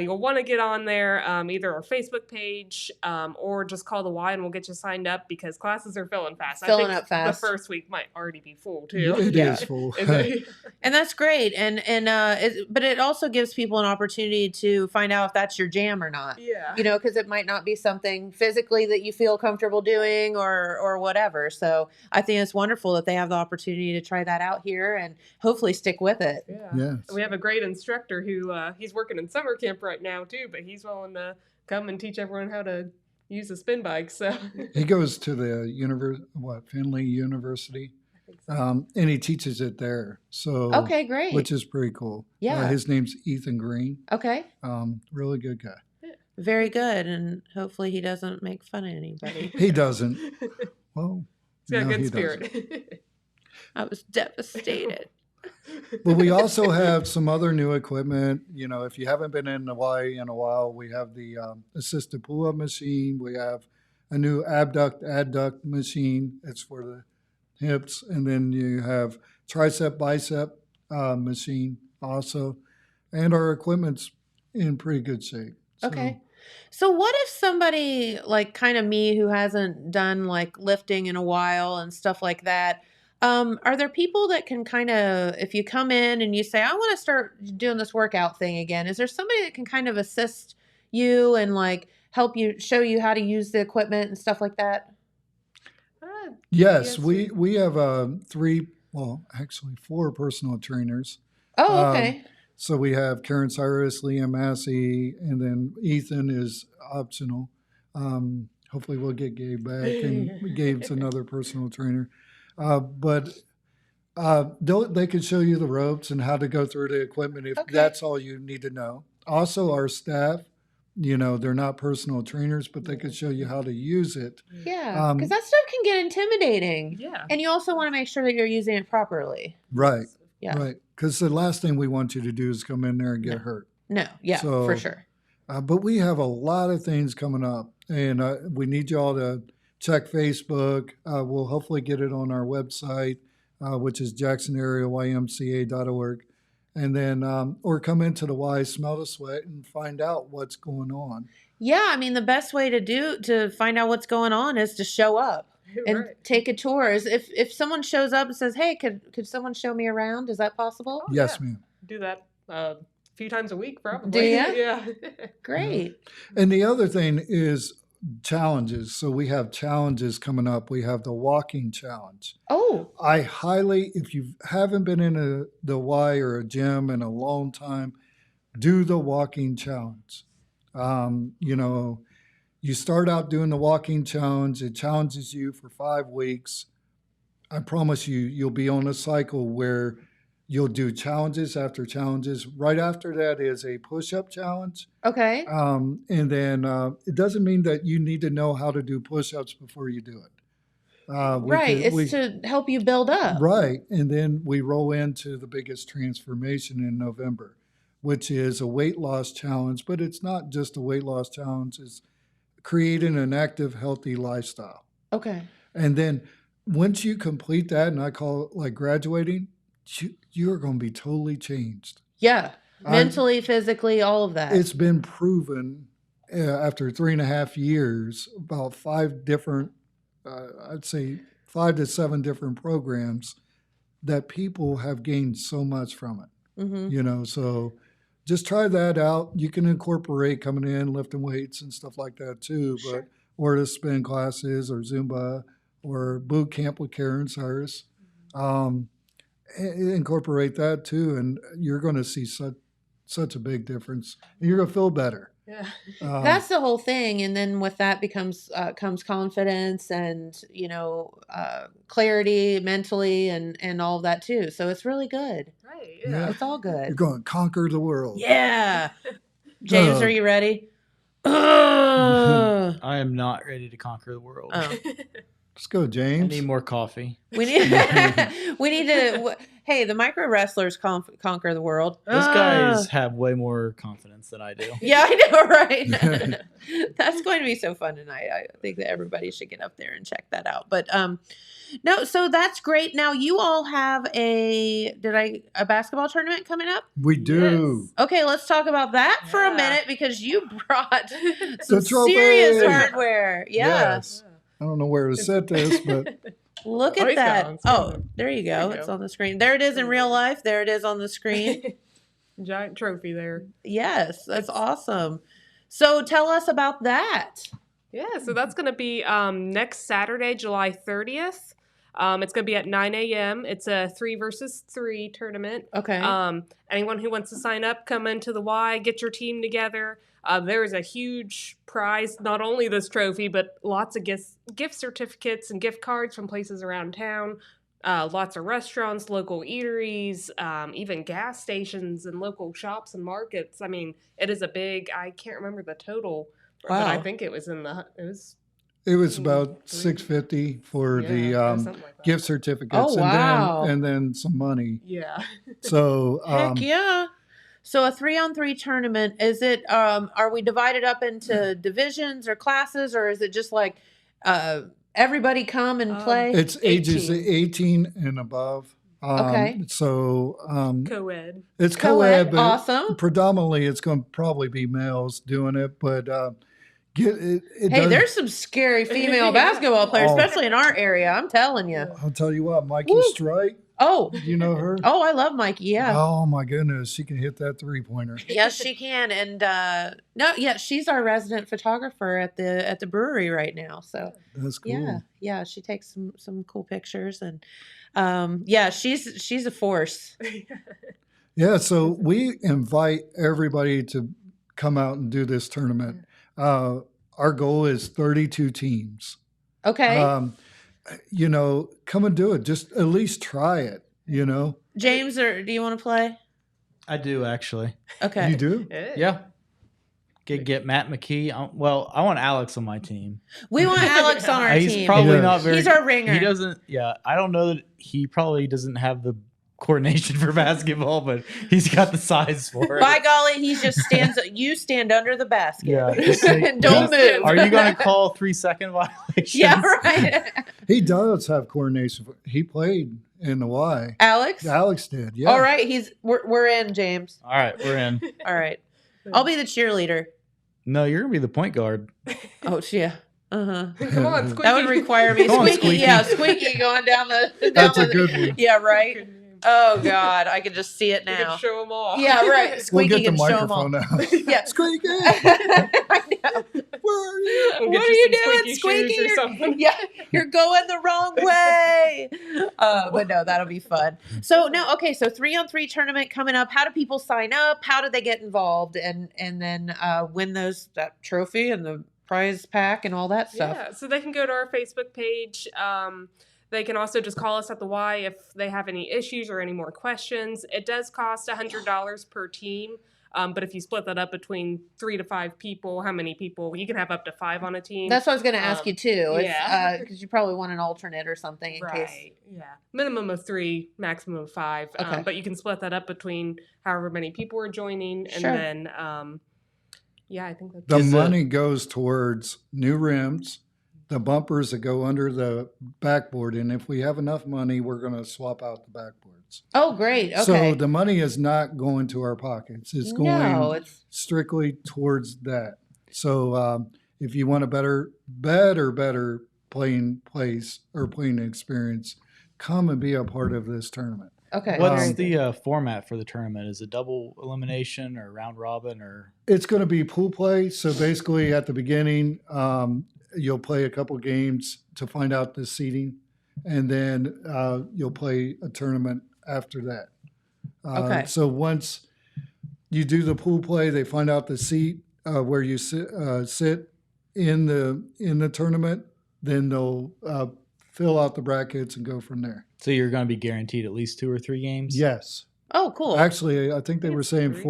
you'll want to get on there, either our Facebook page or just call the Y and we'll get you signed up because classes are filling fast. Filling I think up fast. The first week might already be full too. It Yeah. is full. Is it? And that's great. But it also gives people an opportunity to find out if that's your jam or not. Yeah. Because it might not be something physically that you feel comfortable doing or whatever. So I think it's wonderful that they have the opportunity to try that out here and hopefully stick with it. Yeah. Yes. We have a great instructor who he's working in summer camp right now too, but he's willing to come and teach everyone how to use a spin bike. So He goes to the Findlay University, I think so. and he teaches it there. So Okay, great. which is pretty cool. Yeah. His name's Ethan Green. Okay. Really good guy. Very good. And hopefully he doesn't make fun of anybody. He doesn't. Well, He's got a no, good he spirit. I was devastated. But we also have some other new equipment. If you haven't been in Hawaii in a while, we have the assisted pull-up machine. We have a new abduct, adduct machine. It's for the hips. And then you have tricep, bicep machine also. And our equipment's in pretty good shape. So, Okay. So what if somebody like kind of me who hasn't done like lifting in a while and stuff like that, are there people that can kind of, if you come in and you say, I want to start doing this workout thing again, is there somebody that can kind of assist you and like help you, show you how to use the equipment and stuff like that? Yes, Yes. we have 4 personal trainers. Oh, okay. So we have Karen Cyrus, Liam Massey, and then Ethan is optional. Hopefully we'll get Gabe back, and Gabe's another personal trainer. But they can show you the ropes and how to go through the equipment if Okay. that's all you need to know. Also, our staff, they're not personal trainers, but they can show you how to use it. Yeah. Because that stuff can get intimidating. Yeah. And you also want to make sure that you're using it properly. Right, Yeah. right. Because the last thing we want you to do is come in there and get hurt. No. Yeah, So, for sure. But we have a lot of things coming up, and we need y'all to check Facebook. We'll hopefully get it on our website, which is jacksonareaymca.org. And then, or come into the Y, smell the sweat, and find out what's going on. Yeah, I mean, the best way to find out what's going on is to show up and Right. take a tour. If someone shows up and says, "Hey, could someone show me around?" Is that possible? Oh, Yes, yeah. ma'am. Do that a few times a week, probably. Do ya? Yeah. Great. And the other thing is challenges. So we have challenges coming up. We have the walking challenge. Oh, I highly, if you haven't been in the Y or a gym in a long time, do the walking challenge. You know, you start out doing the walking challenge. It challenges you for 5 weeks. I promise you, you'll be on a cycle where you'll do challenges after challenges. Right after that is a push-up challenge. okay. And then it doesn't mean that you need to know how to do push-ups before you do it. Right. It's to help you build up. Right. And then we roll into the biggest transformation in November, which is a weight loss challenge. But it's not just a weight loss challenge, it's creating an active, healthy lifestyle. Okay. And then once you complete that, and I call it like graduating, you're going to be totally changed. Yeah. Mentally, physically, all of that. It's been proven after 3.5 years, about 5 different, I'd say 5 to 7 different programs, that people have gained so much from it. Mm-hmm. You know, so just try that out. You can incorporate coming in, lifting weights and stuff like that too, Sure. but or the spin classes or Zumba or boot camp with Karen Cyrus. Incorporate that too, and you're going to see such a big difference. And you're going to feel better. Yeah. That's the whole thing, and then with that comes confidence and clarity mentally and all of that too. So it's really good. Right. Yeah. Yeah. It's all You're good. going to conquer the world. Yeah. James, Uh, are you ready? Ugh. I am not ready to conquer the world. Oh. Let's go, I James. need more coffee. We need to. Hey, the micro wrestlers conquer the world. Those guys have way more confidence than I do. Yeah, I know, right? That's going to be so fun tonight. I think that everybody should get up there and check that out. But no, so that's great. Now you all have a basketball tournament coming up? We do. Okay, let's talk about that for a Yeah. minute because you brought some trophy. serious hardware. Yeah. Yes. I don't know where to set this, but Look Oh, at he's got it that. on screen. Oh, there you go. There you It's go. on the screen. There it is in real life. There it is on the screen. Giant trophy there. Yes, that's awesome. So tell us about that. Yeah, so that's going to be next Saturday, July 30th. It's going to be at 9 a.m. It's a 3 versus 3 tournament. Okay. Anyone who wants to sign up, come into the Y, get your team together. There is a huge prize, not only this trophy, but lots of gift certificates and gift cards from places around town. Lots of restaurants, local eateries, even gas stations and local shops and markets. I mean, it is a big, I can't remember the total, but I Wow. think it was it was about $650 for yeah, the something like that. gift certificates, Oh, wow. and then some money. Yeah. So Heck yeah. So a 3-on-3 tournament, is it are we divided up into divisions or classes, or is it just like everybody come and play? it's ages 18. 18 and above. Okay. So Co-ed. it's Co-ed, co-ed, but awesome. predominantly it's going to probably be males doing it. But it Hey, does- there's some scary female basketball players, Oh. especially in our area. I'm telling you. I'll tell you what, Mikey Woo. Strike. Oh, You know her? oh, I love Mikey. Yeah. Oh my goodness, she can hit that 3-pointer. Yes, she can. And no, yeah, she's our resident photographer at the brewery right now. So That's cool. yeah, she takes some cool pictures, and yeah, she's a force. Yeah, so we invite everybody to come out and do this tournament. Our goal is 32 teams. Okay, Come and do it. Just at least try it, James, or do you want to play? I do actually. Okay, You do? Yeah. Get Matt McKee. I want Alex on my team. we want Alex on our He's team. probably Yes. not very. He's our ringer. He doesn't. Yeah, I don't know that he probably doesn't have the coordination for basketball, but he's got the size for it. By golly, he just stands. You stand under the basket. Yeah, just say- and don't move. Are you going to call 3-second violations? Yeah, right. He does have coordination. He played in the Y. Alex. Alex did. Yeah. All right, we're in, James. All right, we're in. All right, I'll be the cheerleader. No, you're gonna be the point guard. Oh, yeah. Uh-huh. Come on, Squeaky. That would require me Come on, squeaky. Squeaky. Yeah, squeaky going down the. That's a good one. Yeah, right. Good name. Oh God, I can just see it We now. could show them all. Yeah, right. We'll Squeaky get the can show 'em all. microphone out. Yeah. Squeaky, I know. where are you? We'll What get are you some doing, squeaky shoes Squeaky? or something. Yeah, you're going the wrong way. But no, that'll be fun. So no, okay. So 3-on-3 tournament coming up. How do people sign up? How do they get involved and then win that trophy and the prize pack and all that stuff? Yeah, so they can go to our Facebook page. They can also just call us at the Y if they have any issues or any more questions. It does cost $100 per team, but if you split that up between 3 to 5 people, how many people? You can have up to 5 on a team. That's what I was going to ask you too. yeah. Because you probably want an alternate or something in case. Right. Yeah. Minimum of 3, maximum of 5. Okay. But you can split that up between however many people are joining, and Sure. then yeah, I think that's The Is it- money goes towards new rims, the bumpers that go under the backboard, and if we have enough money, we're going to swap out the backboards. Oh, great. Okay. So the money is not going to our pockets. It's going No, it's strictly towards that. So if you want a better playing place or playing experience, come and be a part of this tournament. okay. What's very good. the format for the tournament? Is it double elimination or round robin or? It's going to be pool play. So basically, at the beginning, you'll play a couple games to find out the seeding, and then you'll play a tournament after that. Okay. So once you do the pool play, they find out the seat where you sit in the tournament. Then they'll fill out the brackets and go from there. So you're going to be guaranteed at least 2 or 3 games? Yes. Oh, cool. Actually, I think they were it's saying 3.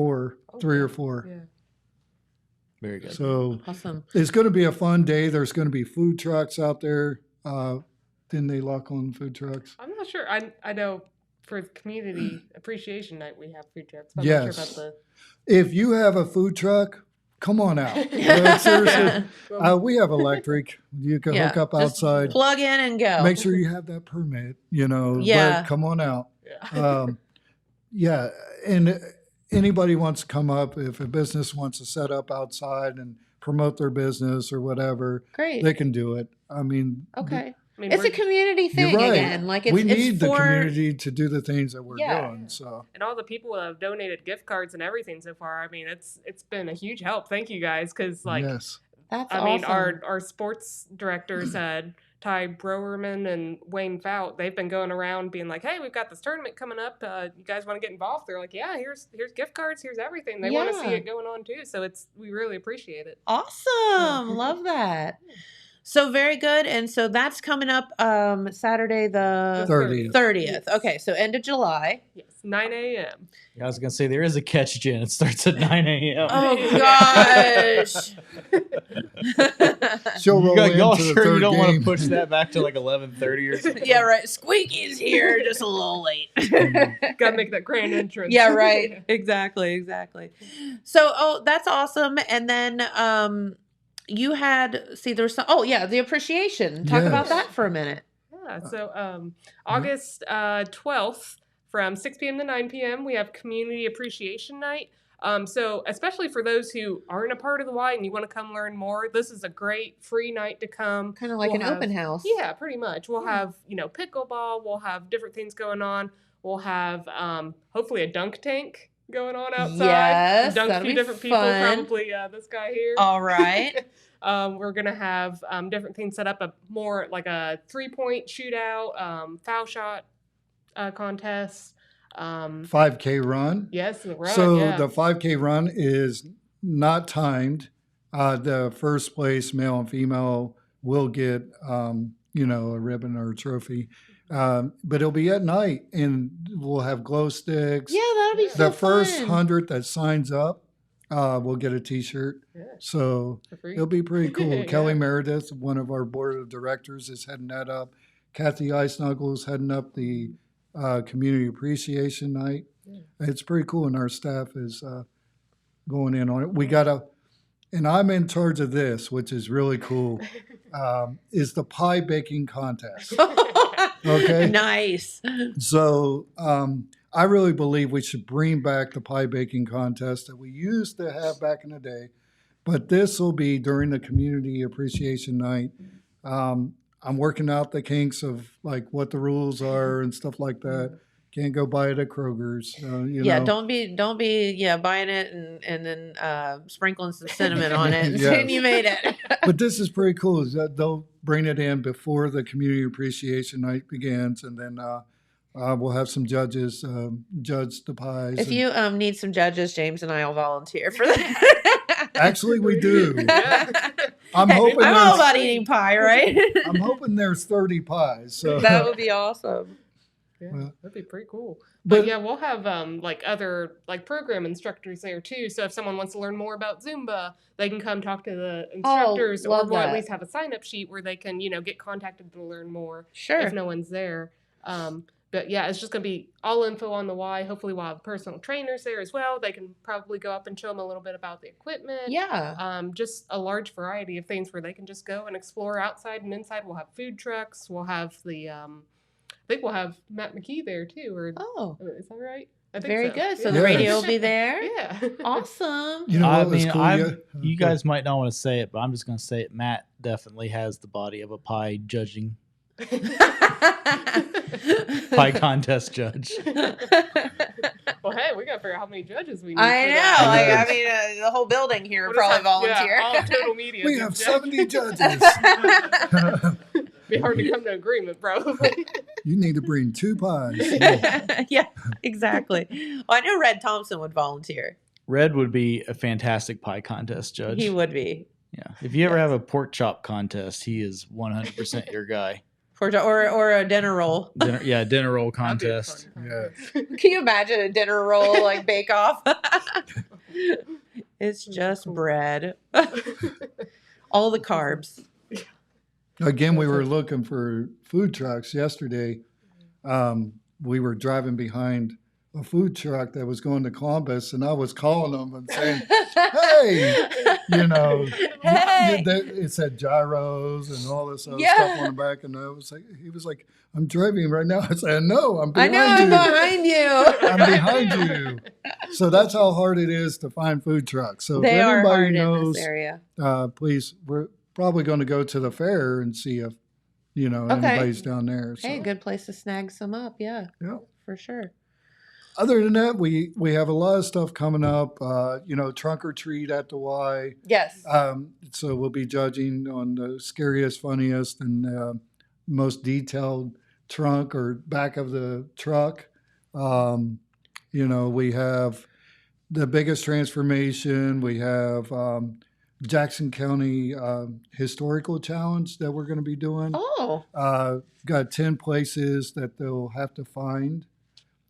3 or 4. Yeah. Very good. So Awesome. it's going to be a fun day. There's going to be food trucks out there. Didn't they lock on food trucks? I'm not sure. I know for Community Appreciation Night we have food trucks. But I'm Yes. not sure about the. If you have a food truck, come on out. Seriously, we have electric. You can Yeah, hook up just outside. Plug in and go. Make sure you have that permit, Yeah. but come on out. Yeah. Yeah, and anybody wants to come up, if a business wants to set up outside and promote their business or whatever, Great. they can do it. I mean, Okay. I mean, It's a we're- community you're thing right. again. Like it's we it's need the for community to do the things that we're Yeah. doing. So and all the people that have donated gift cards and everything so far. I mean, it's been a huge help. Thank you guys, because yes, That's I mean, awesome. our sports directors Ty Browerman and Wayne Fout, they've been going around being like, "Hey, we've got this tournament coming up. You guys want to get involved?" They're like, "Yeah, here's gift cards, here's everything." They want to see Yeah. it going on too. So we really appreciate it. Awesome. Love that. So very good. And so that's coming up Saturday the 30th. 30th. Okay, so end of July. Yes, 9 a.m. I was going to say there is a catch, Jen. It starts at 9 a.m. Oh gosh. she'll roll Y'all into the sure you third don't want to game. push that back to like 11:30 or something? Yeah, right. Squeaky's here just a little late. Got to make that grand entrance. Yeah, right. Exactly. So, that's awesome. And then you had there's some the appreciation. Talk about Yes. that for a minute. Yeah, so August 12th from 6 p.m. to 9 p.m. we have Community Appreciation Night. So especially for those who aren't a part of the Y and you want to come learn more, this is a great free night to come. Kind of like We'll an have- open house. Yeah, pretty much. We'll have, pickleball. We'll have different things going on. We'll have hopefully a dunk tank going on outside. Yes, Dunk a that'll few be different people, fun. probably this guy here. All right. We're going to have different things set up, more like a 3-point shootout, foul shot contest. 5K run. Yes, the run, So yeah. the 5K run is not timed. The first place, male and female, will get a ribbon or a trophy. But it'll be at night, and we'll have glow sticks. Yeah, that'll be so The first fun. 100 that signs up will get a T-shirt. Yeah, So for free. it'll be pretty cool. Yeah. Kelly Meredith, one of our board of directors, is heading that up. Kathy Eisnuggle is heading up the Community Appreciation Night. It's pretty cool, and our staff is going in on it. We got and I'm in charge of this, which is really cool, is the pie baking contest. Okay. Nice. So I really believe we should bring back the pie baking contest that we used to have back in the day. But this will be during the Community Appreciation Night. I'm working out the kinks of like what the rules are and stuff like that. Can't go buy it at Kroger's. You Yeah, know. don't be buying it and then sprinkling some cinnamon on it and Yes. saying you made it. But this is pretty cool. Is that they'll bring it in before the Community Appreciation Night begins, and then we'll have some judges judge the pies. If you need some judges, James and I will volunteer for that. Actually, we do. I'm hoping I'm all there's, about eating pie, right? I'm hoping there's 30 pies. So That would be awesome. Yeah, Well, that'd be pretty cool. but- But yeah, we'll have like other like program instructors there too. So if someone wants to learn more about Zumba, they can come talk to the instructors, or love we'll that. at least have a sign up sheet where they can, get contacted to learn more Sure. if no one's there. But yeah, it's just gonna be all info on the Y. Hopefully, we'll have personal trainers there as well. They can probably go up and show them a little bit about the equipment. Yeah. Just a large variety of things where they can just go and explore outside and inside. We'll have food trucks. We'll have the I think we'll have Matt McKee there too. Or Oh, is that right? I think very so. good. So Yeah. the Yes. radio will be there. Yeah. Awesome. You know I what was mean, cool? you guys might not want to say it, but I'm just going to say it. Matt definitely has the body of a pie judging, pie contest judge. Well, hey, we got to figure out how many judges we need. I for know. that. Like, Yes. I mean, the whole building here We'll would just probably have- volunteer. Yeah, all total media. We to have judge. 70 judges. Be hard to come to agreement, probably. You need to bring 2 pies. Yeah, exactly. Well, I know Red Thompson would volunteer. Red would be a fantastic pie contest judge. He would be. Yeah. If you ever have a pork chop contest, he is 100% your guy. Or a dinner roll. Dinner roll That'd be a contest. fun Yeah. contest. Can you imagine a dinner roll like bake off? It's just Cool. bread. All the carbs. Again, we were looking for food trucks yesterday. We were driving behind a food truck that was going to Columbus, and I was calling them and saying, "Hey, Hey. it said gyros and all this other Yeah. stuff on the back." And he was like, "I'm driving right now." I said, "No, I'm I behind know, I'm you. behind you. I'm behind you." So that's how hard it is to find food trucks. So They if are anybody hard in knows, this area. please, we're probably going to go to the fair and see if anybody's down there. So. Hey, good place to snag some up. Yeah, Yeah. for sure. Other than that, we have a lot of stuff coming up. Trunk or treat at the Y. Yes. So we'll be judging on the scariest, funniest, and most detailed trunk or back of the truck. We have the biggest transformation. We have Jackson County Historical Challenge that we're going to be doing. Oh, Got 10 places that they'll have to find.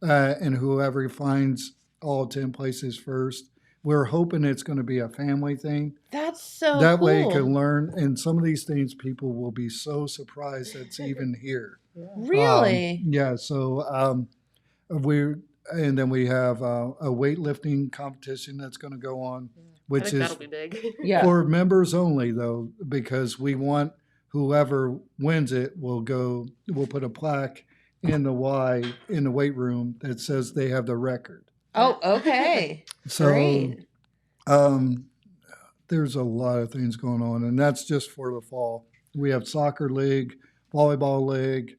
And whoever finds all 10 places first, we're hoping it's going to be a family thing. that's so That cool. way you can learn. And some of these things, people will be so surprised it's even here. Really? Yeah. So then we have a weightlifting competition that's going to go on, I which think is that'll be big. Yeah. for members only, though, because we want whoever wins it we'll put a plaque in the Y in the weight room that says they have the record. Oh, okay. So Great. there's a lot of things going on, and that's just for the fall. We have soccer league, volleyball league.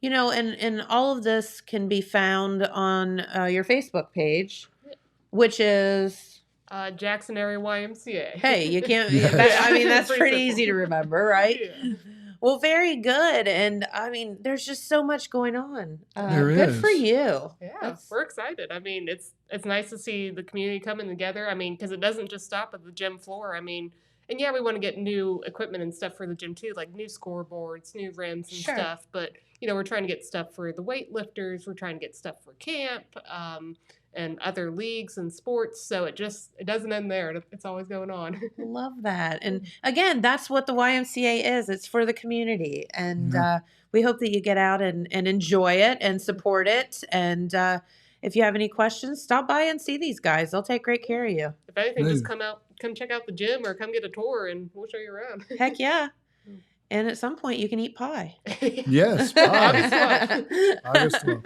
And all of this can be found on your Facebook page, which is, Jackson area YMCA. hey, you can't, Yes. that's Pretty pretty simple. easy to remember, right? Yeah. Well, very good. And there's just so much going on. There good is. for you. Yeah, That's- we're excited. It's nice to see the community coming together. Because it doesn't just stop at the gym floor. And yeah, we want to get new equipment and stuff for the gym too, like new scoreboards, new rims and Sure. stuff. But we're trying to get stuff for the weightlifters. We're trying to get stuff for camp. and other leagues and sports. So it doesn't end there. It's always going on. Love that. And again, that's what the YMCA is. It's for the community. And we hope that you get out and enjoy it and support it. And if you have any questions, stop by and see these guys. They'll take great care of you. If anything, just come check out the gym or come get a tour and we'll show you around. Heck yeah. And at some point, you can eat pie. Yes, pie. August 12th.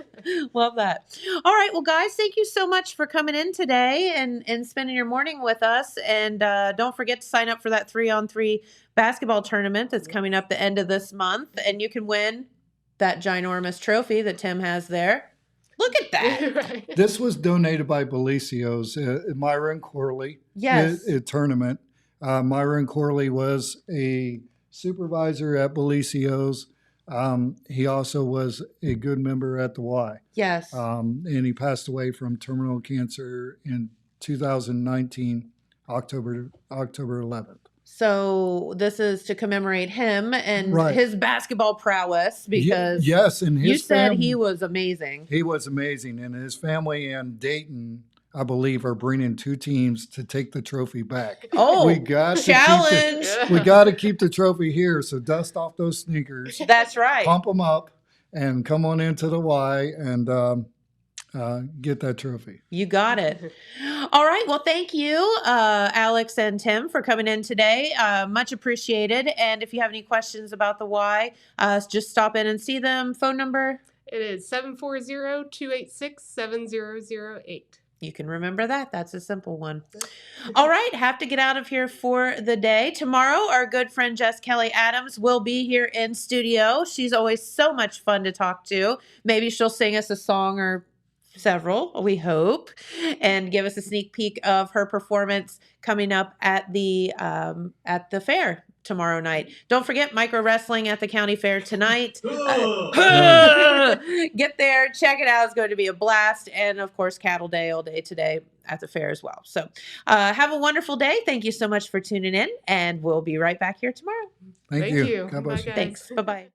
Love that. All right. Well, guys, thank you so much for coming in today and spending your morning with us. And don't forget to sign up for that 3-on-3 basketball tournament that's coming up the end of this month. And you can win that ginormous trophy that Tim has there. Look at that. Right. This was donated by Belicio's Myra and Corley tournament. Myra and Corley was a supervisor at Belicio's. He also was a good member at the Y. Yes. And he passed away from terminal cancer in 2019, October 11th. So this is to commemorate him and Right. his basketball prowess because yes, and his you said family, he was amazing. He was amazing, and his family and Dayton, I believe, are bringing 2 teams to take the trophy back. Oh, we got challenge. we got to keep the trophy here. So dust off those sneakers, That's right. pump them up, and come on into the Y and get that trophy. You got it. All right. Well, thank you, Alex and Tim, for coming in today. Much appreciated. And if you have any questions about the Y, just stop in and see them. Phone number? It is 740-286-7008. You can remember that. That's a simple one. All right. Have to get out of here for the day. Tomorrow, our good friend Jess Kelly Adams will be here in studio. She's always so much fun to talk to. Maybe she'll sing us a song or several, we hope, and give us a sneak peek of her performance coming up at the fair tomorrow night. Don't forget micro wrestling at the county fair tonight. Get there, check it out. It's going to be a blast. And of course, Cattle Day all day today at the fair as well. So have a wonderful day. Thank you so much for tuning in, and we'll be right back here tomorrow. Thank you. God Bye, bless you. guys. Thanks. Bye-bye.